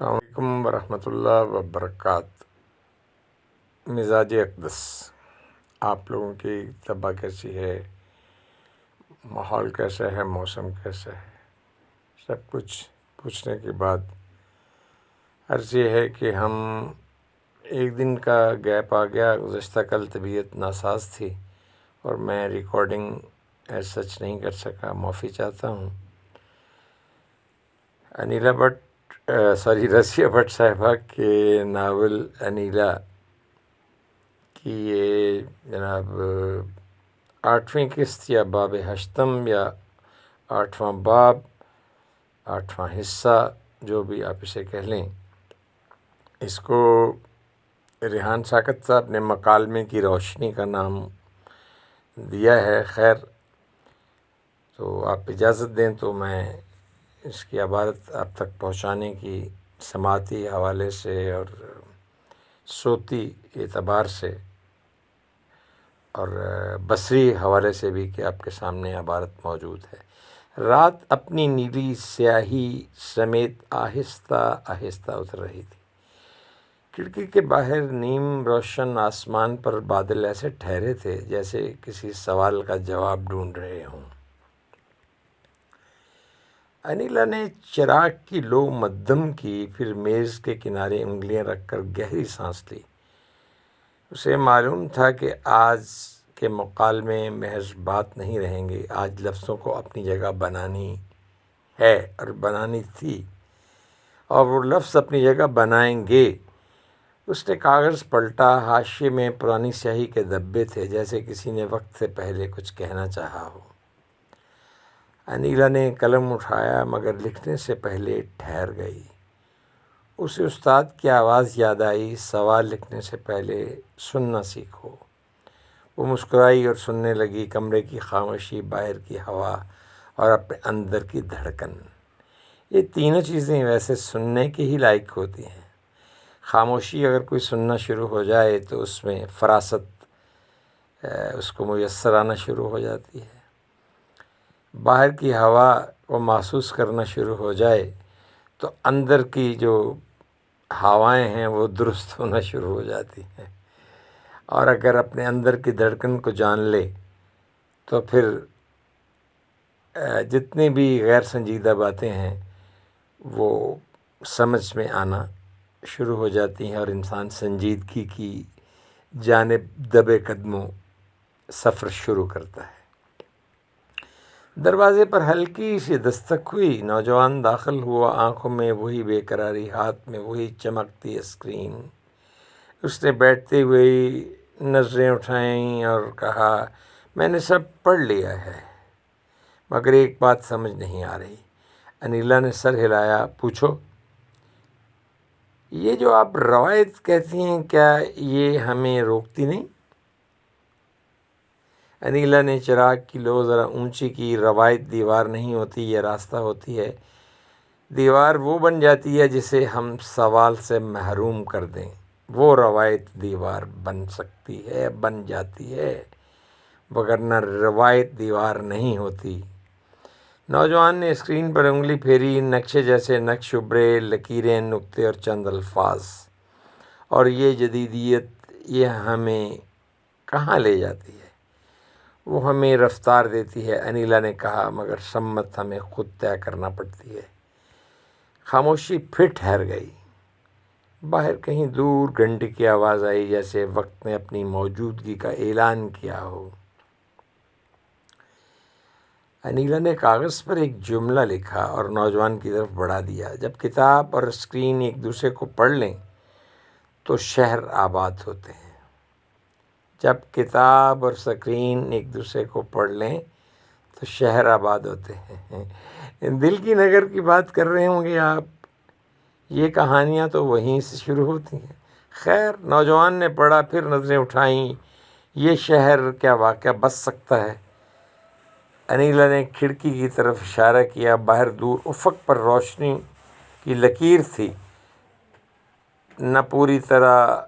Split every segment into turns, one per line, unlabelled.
السلام علیکم ورحمۃ اللہ وبرکاتہ۔ مزاج اقدس، آپ لوگوں کی طبع کیسی ہے، ماحول کیسا ہے، موسم کیسا ہے، سب کچھ پوچھنے کے بعد عرض یہ ہے کہ ہم ایک دن کا گیپ آ گیا۔ گزشتہ کل طبیعت ناساز تھی اور میں ریکارڈنگ ایز سچ نہیں کر سکا، معافی چاہتا ہوں۔ رضیہ بٹ صاحبہ کے ناول انیلا کی یہ جناب 8ویں قسط یا باب 8 یا 8واں باب، 8واں حصہ، جو بھی آپ اسے کہہ لیں، اس کو ریحان ساکت صاحب نے مکالمے کی روشنی کا نام دیا ہے۔ خیر، تو آپ اجازت دیں تو میں اس کی عبارت آپ تک پہنچانے کی سماعتی حوالے سے اور صوتی اعتبار سے اور بصری حوالے سے بھی کہ آپ کے سامنے عبارت موجود ہے۔ رات اپنی نیلی سیاہی سمیت آہستہ آہستہ اتر رہی تھی۔ کھڑکی کے باہر نیم روشن آسمان پر بادل ایسے ٹھہرے تھے جیسے کسی سوال کا جواب ڈھونڈ رہے ہوں۔ انیلا نے چراغ کی لو مدھم کی، پھر میز کے کنارے انگلیاں رکھ کر گہری سانس لی۔ اسے معلوم تھا کہ آج کے مکالمے محض بات نہیں رہیں گے، آج لفظوں کو اپنی جگہ بنانی ہے اور بنانی تھی، اور وہ لفظ اپنی جگہ بنائیں گے۔ اس نے کاغذ پلٹا، حاشیے میں پرانی سیاہی کے دھبے تھے، جیسے کسی نے وقت سے پہلے کچھ کہنا چاہا ہو۔ انیلا نے قلم اٹھایا مگر لکھنے سے پہلے ٹھہر گئی۔ اسے استاد کی آواز یاد آئی، سوال لکھنے سے پہلے سننا سیکھو۔ وہ مسکرائی اور سننے لگی، کمرے کی خاموشی، باہر کی ہوا اور اپنے اندر کی دھڑکن۔ یہ تینوں چیزیں ویسے سننے کے ہی لائق ہوتی ہیں۔ خاموشی، اگر کوئی سننا شروع ہو جائے تو اس میں فراست اس کو میسر آنا شروع ہو جاتی ہے۔ باہر کی ہوا کو محسوس کرنا شروع ہو جائے تو اندر کی جو ہوائیں ہیں وہ درست ہونا شروع ہو جاتی ہیں، اور اگر اپنے اندر کی دھڑکن کو جان لے تو پھر جتنی بھی غیر سنجیدہ باتیں ہیں وہ سمجھ میں آنا شروع ہو جاتی ہیں، اور انسان سنجیدگی کی جانب دبے قدموں سفر شروع کرتا ہے۔ دروازے پر ہلکی سی دستک ہوئی، نوجوان داخل ہوا، آنکھوں میں وہی بے قراری، ہاتھ میں وہی چمکتی اسکرین۔ اس نے بیٹھتے ہوئے نظریں اٹھائیں اور کہا، میں نے سب پڑھ لیا ہے مگر ایک بات سمجھ نہیں آ رہی۔ انیلا نے سر ہلایا، پوچھو۔ یہ جو آپ روایت کہتی ہیں، کیا یہ ہمیں روکتی نہیں؟ انیلا نے چراغ کی لو ذرا اونچی کی۔ روایت دیوار نہیں ہوتی، یہ راستہ ہوتی ہے۔ دیوار وہ بن جاتی ہے جسے ہم سوال سے محروم کر دیں، وہ روایت دیوار بن سکتی ہے، بن جاتی ہے، وگرنہ روایت دیوار نہیں ہوتی۔ نوجوان نے اسکرین پر انگلی پھیری، نقشے جیسے نقش ابھرے، لکیریں، نقطے اور چند الفاظ۔ اور یہ جدیدیت، یہ ہمیں کہاں لے جاتی ہے؟ وہ ہمیں رفتار دیتی ہے، انیلا نے کہا، مگر سمت ہمیں خود طے کرنا پڑتی ہے۔ خاموشی پھر ٹھہر گئی۔ باہر کہیں دور گھنٹی کی آواز آئی، جیسے وقت نے اپنی موجودگی کا اعلان کیا ہو۔ انیلا نے کاغذ پر ایک جملہ لکھا اور نوجوان کی طرف بڑھا دیا، جب کتاب اور اسکرین ایک دوسرے کو پڑھ لیں تو شہر آباد ہوتے ہیں۔ جب کتاب اور اسکرین ایک دوسرے کو پڑھ لیں تو شہر آباد ہوتے ہیں۔ دل کی نگر کی بات کر رہے ہوں گے آپ، یہ کہانیاں تو وہیں سے شروع ہوتی ہیں۔ خیر، نوجوان نے پڑھا، پھر نظریں اٹھائیں۔ یہ شہر کیا واقعہ بس سکتا ہے؟ انیلا نے کھڑکی کی طرف اشارہ کیا۔ باہر دور افق پر روشنی کی لکیر تھی، نہ پوری طرح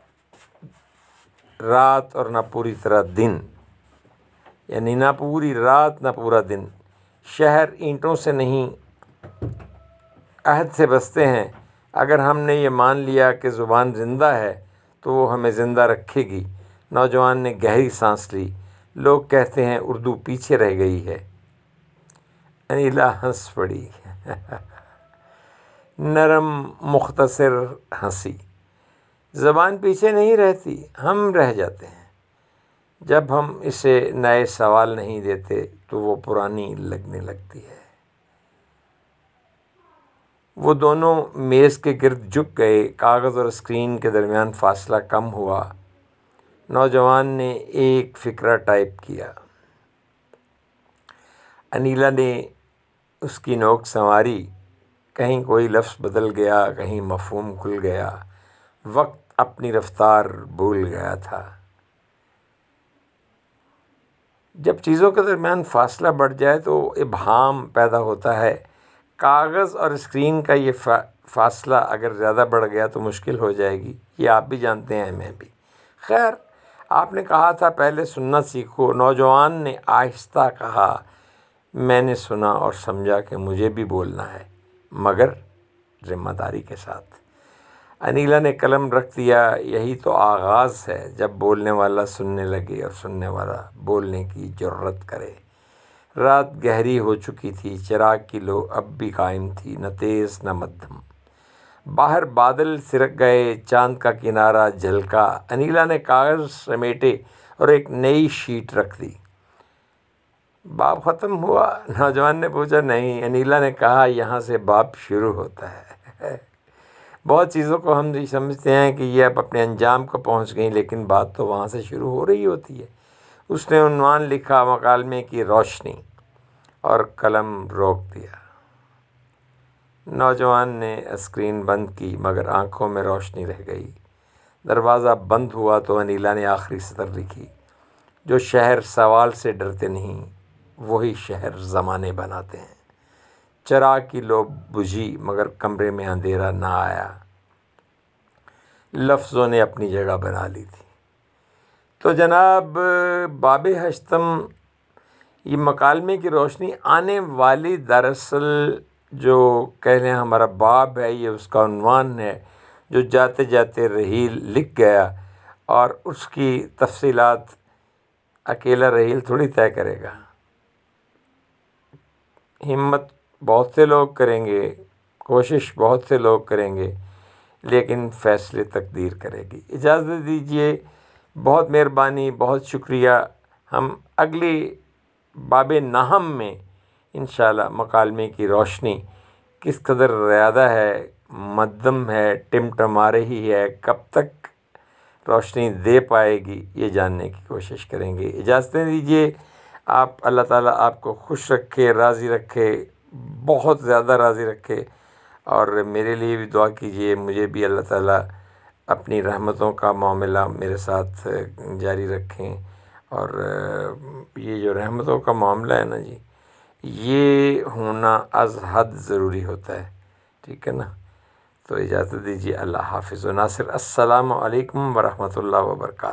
رات اور نہ پوری طرح دن، یعنی نہ پوری رات نہ پورا دن۔ شہر اینٹوں سے نہیں، عہد سے بستے ہیں، اگر ہم نے یہ مان لیا کہ زبان زندہ ہے تو وہ ہمیں زندہ رکھے گی۔ نوجوان نے گہری سانس لی۔ لوگ کہتے ہیں اردو پیچھے رہ گئی ہے۔ انیلا ہنس پڑی، نرم مختصر ہنسی۔ زبان پیچھے نہیں رہتی، ہم رہ جاتے ہیں۔ جب ہم اسے نئے سوال نہیں دیتے تو وہ پرانی لگنے لگتی ہے۔ وہ دونوں میز کے گرد جھک گئے۔ کاغذ اور اسکرین کے درمیان فاصلہ کم ہوا۔ نوجوان نے ایک فقرہ ٹائپ کیا۔ انیلا نے اس کی نوک سنواری۔ کہیں کوئی لفظ بدل گیا، کہیں مفہوم کھل گیا۔ وقت اپنی رفتار بھول گیا تھا۔ جب چیزوں کے درمیان فاصلہ بڑھ جائے تو ابہام پیدا ہوتا ہے۔ کاغذ اور اسکرین کا یہ فاصلہ اگر زیادہ بڑھ گیا تو مشکل ہو جائے گی۔ یہ آپ بھی جانتے ہیں، میں بھی۔ خیر، آپ نے کہا تھا پہلے سننا سیکھو۔ نوجوان نے آہستہ کہا، میں نے سنا اور سمجھا کہ مجھے بھی بولنا ہے، مگر ذمہ داری کے ساتھ۔ انیلا نے قلم رکھ دیا۔ یہی تو آغاز ہے، جب بولنے والا سننے لگے اور سننے والا بولنے کی جرأت کرے۔ رات گہری ہو چکی تھی۔ چراغ کی لو اب بھی قائم تھی، نہ تیز نہ مدھم۔ باہر بادل سرک گئے، چاند کا کنارہ جھلکا۔ انیلا نے کاغذ سمیٹے اور ایک نئی شیٹ رکھ دی۔ باب ختم ہوا؟ نوجوان نے پوچھا۔ نہیں، انیلا نے کہا، یہاں سے باب شروع ہوتا ہے۔ بہت چیزوں کو ہم یہ سمجھتے ہیں کہ یہ اب اپنے انجام کو پہنچ گئیں، لیکن بات تو وہاں سے شروع ہو رہی ہوتی ہے۔ اس نے عنوان لکھا، مکالمے کی روشنی، اور قلم روک دیا۔ نوجوان نے اسکرین بند کی، مگر آنکھوں میں روشنی رہ گئی۔ دروازہ بند ہوا تو انیلا نے آخری سطر لکھی، جو شہر سوال سے ڈرتے نہیں، وہی شہر زمانے بناتے ہیں۔ چراغ کی لو بجھی، مگر کمرے میں اندھیرا نہ آیا۔ لفظوں نے اپنی جگہ بنا لی تھی۔ تو جناب، باب ہشتم، یہ مکالمے کی روشنی آنے والی، دراصل جو کہہ لیں ہمارا باب ہے، یہ اس کا عنوان ہے، جو جاتے جاتے رحیل لکھ گیا، اور اس کی تفصیلات اکیلا رحیل تھوڑی طے کرے گا۔ ہمت بہت سے لوگ کریں گے، کوشش بہت سے لوگ کریں گے، لیکن فیصلے تقدیر کرے گی۔ اجازت دیجیے، بہت مہربانی، بہت شکریہ۔ ہم اگلی باب نہم میں انشاءاللہ مکالمے کی روشنی کس قدر زیادہ ہے، مدھم ہے، ٹمٹما رہی ہے، کب تک روشنی دے پائے گی، یہ جاننے کی کوشش کریں گے۔ اجازتیں دیجیے۔ آپ، اللہ تعالیٰ آپ کو خوش رکھے، راضی رکھے، بہت زیادہ راضی رکھے، اور میرے لیے بھی دعا کیجیے، مجھے بھی اللہ تعالیٰ اپنی رحمتوں کا معاملہ میرے ساتھ جاری رکھیں۔ اور یہ جو رحمتوں کا معاملہ ہے نا جی، یہ ہونا از حد ضروری ہوتا ہے، ٹھیک ہے نا؟ تو اجازت دیجیے، اللہ حافظ و ناصر۔ السلام علیکم ورحمۃ اللہ وبرکاتہ۔